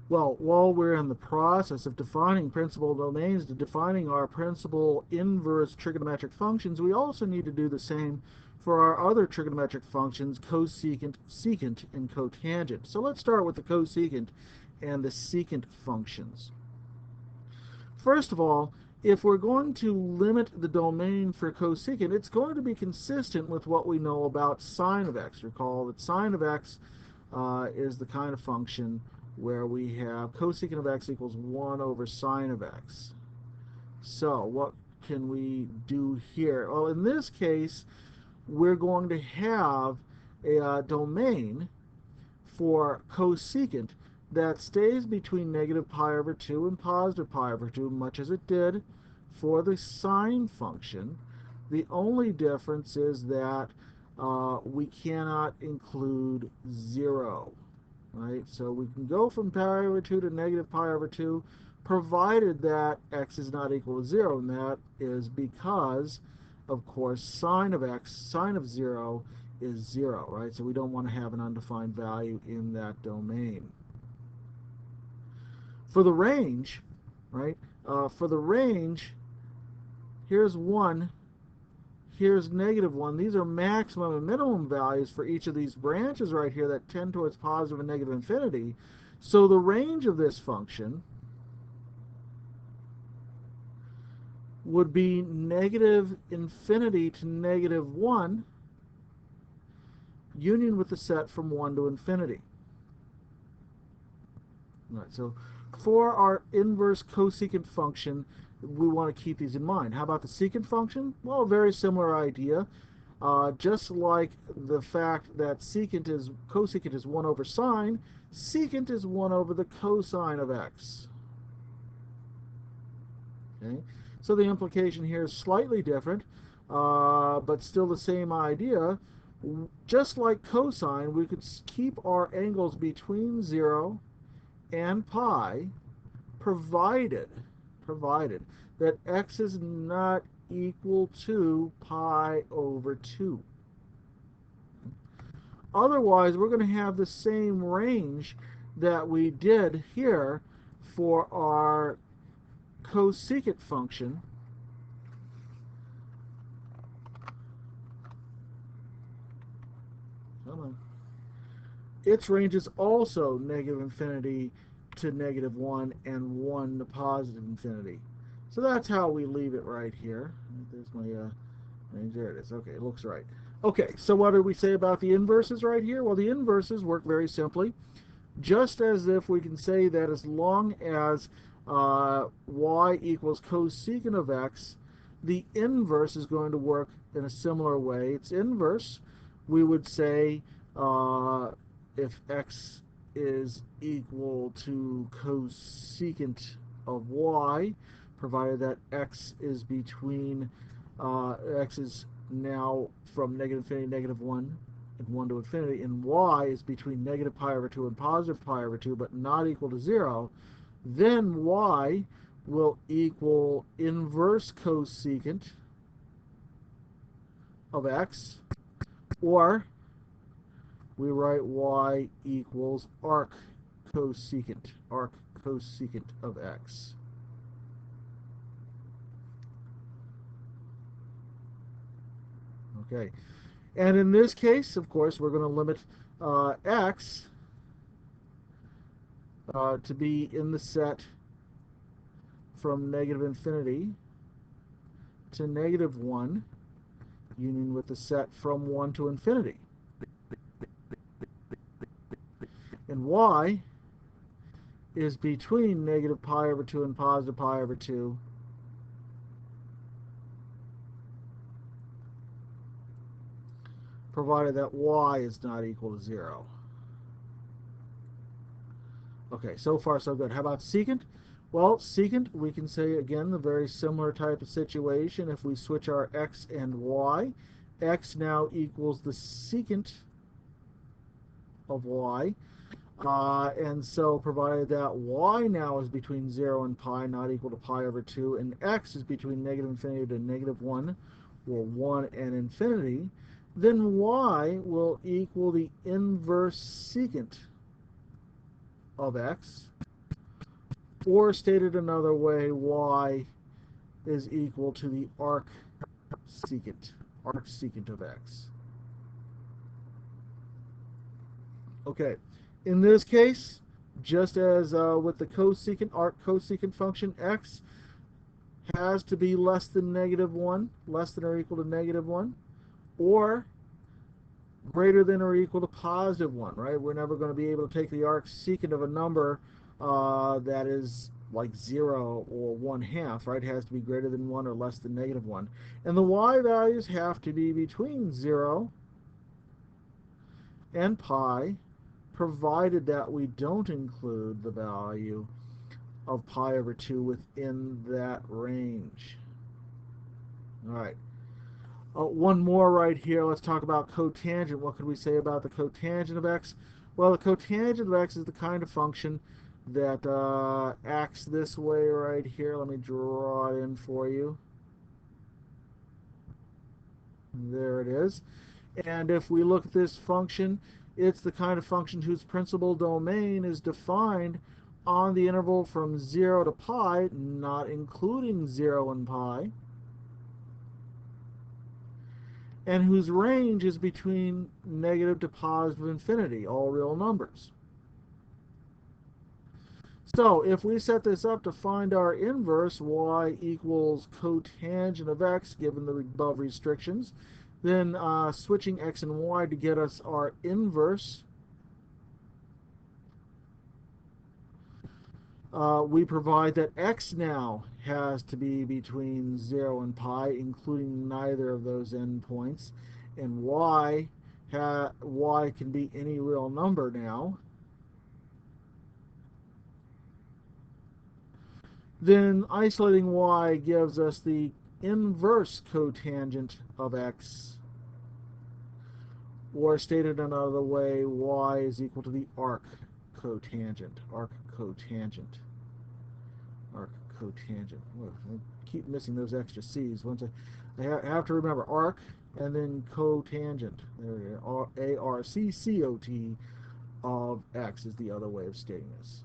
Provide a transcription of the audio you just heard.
Well, while we're in the process of defining principal domains, defining our principal inverse trigonometric functions, we also need to do the same for our other trigonometric functions, cosecant, secant, and cotangent. So let's start with the cosecant and the secant functions. First of all, if we're going to limit the domain for cosecant, it's going to be consistent with what we know about sine of x. Recall that sine of x is the kind of function where we have cosecant of x equals 1 over sine of x. So what can we do here? Well, in this case, we're going to have a domain for cosecant that stays between negative pi over 2 and positive pi over 2, much as it did for the sine function. The only difference is that we cannot include 0. Right? So we can go from pi over 2 to negative pi over 2, provided that x is not equal to 0, and that is because, of course, sine of x, sine of 0 is 0, right? So we don't want to have an undefined value in that domain. For the range, right? For the range, here's 1, here's negative 1. These are maximum and minimum values for each of these branches right here that tend towards positive and negative infinity. So the range of this function would be negative infinity to negative 1, union with the set from 1 to infinity. All right, so for our inverse cosecant function, we want to keep these in mind. How about the secant function? Well, a very similar idea. Just like the fact that cosecant is 1 over sine, secant is 1 over the cosine of x. Okay? So the implication here is slightly different, but still the same idea. Just like cosine, we could keep our angles between 0 and pi, provided that x is not equal to pi over 2. Otherwise, we're going to have the same range that we did here for our cosecant function. Its range is also negative infinity to negative 1 and 1 to positive infinity. So that's how we leave it right here. There's my range. There it is. Okay, it looks right. Okay, so what do we say about the inverses right here? Well, the inverses work very simply. Just as if we can say that as long as y equals cosecant of x, the inverse is going to work in a similar way. Its inverse, we would say if x is equal to cosecant of y, provided that x is between, x is now from negative infinity to negative 1 and 1 to infinity, and y is between negative pi over 2 and positive pi over 2, but not equal to 0, then y will equal inverse cosecant of x, or we write y equals arccosecant of x. Okay, and in this case, of course, we're going to limit x to be in the set from negative infinity to negative 1, union with the set from 1 to infinity. And y is between negative pi over 2 and positive pi over 2, provided that y is not equal to 0. Okay, so far so good. How about secant? Well, secant, we can say again the very similar type of situation. If we switch our x and y, x now equals the secant of y. And so provided that y now is between 0 and pi, not equal to pi over 2, and x is between negative infinity to negative 1, or 1 and infinity, then y will equal the inverse secant of x. Or stated another way, y is equal to the arcsecant of x. Okay, in this case, just as with the arccosecant function, x has to be less than -1, less than or equal to -1, or greater than or equal to +1, right? We're never going to be able to take the arcsecant of a number that is like 0 or 1/2, right? It has to be greater than 1 or less than -1. And the y values have to be between 0 and pi, provided that we don't include the value of pi over 2 within that range. All right. One more right here. Let's talk about cotangent. What could we say about the cotangent of x? Well, the cotangent of x is the kind of function that acts this way right here. Let me draw it in for you. There it is. And if we look at this function, it's the kind of function whose principal domain is defined on the interval from 0 to pi, not including 0 and pi, and whose range is between negative to positive infinity, all real numbers. So if we set this up to find our inverse, y equals cotangent of x, given the above restrictions, then switching x and y to get us our inverse, we provide that x now has to be between 0 and pi, including neither of those endpoints, and y can be any real number now. Then isolating y gives us the inverse cotangent of x, or stated another way, y is equal to the arccotangent. I keep missing those extra c's. Once I have to remember arc and then cotangent. There, ARCCOT of x is the other way of stating this.